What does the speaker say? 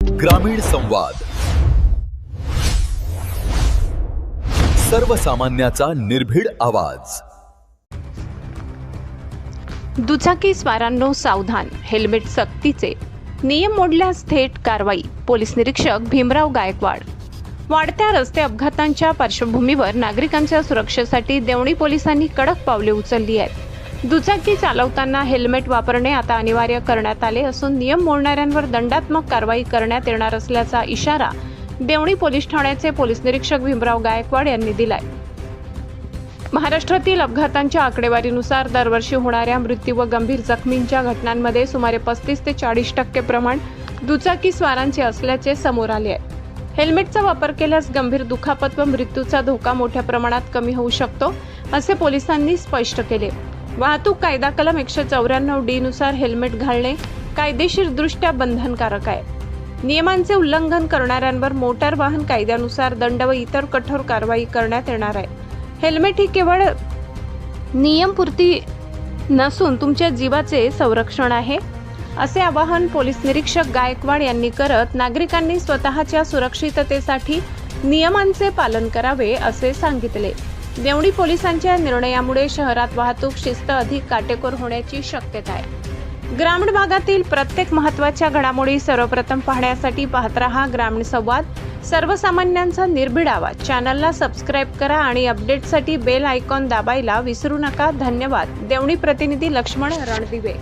ग्रामीण संवाद, सर्वसामान्याचा निर्भीड आवाज। दुचाकी स्वारांनो सावधान, हेल्मेट सक्तीचे, नियम मोडल्यास थेट कारवाई। पोलीस निरीक्षक भीमराव गायकवाड। वाढत्या रस्ते अपघातांच्या पार्श्वभूमीवर नागरिकांच्या सुरक्षेसाठी देवणी पोलिसांनी कडक पावले उचलली आहेत। दुचाकी चालवताना हेल्मेट वापरणे आता अनिवार्य करण्यात आले असून नियम मोडणाऱ्यांवर दंडात्मक कारवाई करण्यात येणार असल्याचा इशारा देवणी पोलीस ठाण्याचे पोलीस निरीक्षक भीमराव गायकवाड यांनी दिलाय। महाराष्ट्रातील अपघातांच्या आकडेवारीनुसार दरवर्षी होणाऱ्या मृत्यू व गंभीर जखमींच्या घटनांमध्ये सुमारे 35 ते 40% प्रमाण दुचाकी स्वारांचे असल्याचे समोर आले आहे। हेल्मेटचा वापर केल्यास गंभीर दुखापत व मृत्यूचा धोका मोठ्या प्रमाणात कमी होऊ शकतो, असे पोलिसांनी स्पष्ट केले। वाहतूक कायदा कलम 194D नुसार हेल्मेट घालणे कायदेशीरदृष्ट्या बंधनकारक आहे। नियमांचे उल्लंघन करणाऱ्यांवर मोटार वाहन कायद्यानुसार दंड व इतर कठोर कारवाई करण्यात येणार आहे। हेल्मेट ही केवळ नियमपूर्ती नसून तुमच्या जीवाचे संरक्षण आहे, असे आवाहन पोलीस निरीक्षक गायकवाड यांनी करत नागरिकांनी स्वतःच्या सुरक्षिततेसाठी नियमांचे पालन करावे असे सांगितले। देवणी पोलिसांच्या निर्णयामुळे शहरात वाहतूक शिस्त अधिक काटेकोर होण्याची शक्यता आहे। ग्रामीण भागातील प्रत्येक महत्त्वाच्या घडामोडी सर्वप्रथम पाहण्यासाठी पाहत रहा ग्रामीण संवाद, सर्वसामान्यांचा निर्भीड आवाज। चॅनलला सबस्क्राईब करा आणि अपडेटसाठी बेल आयकॉन दाबायला विसरू नका। धन्यवाद। देवणी प्रतिनिधी लक्ष्मण रणदिवे।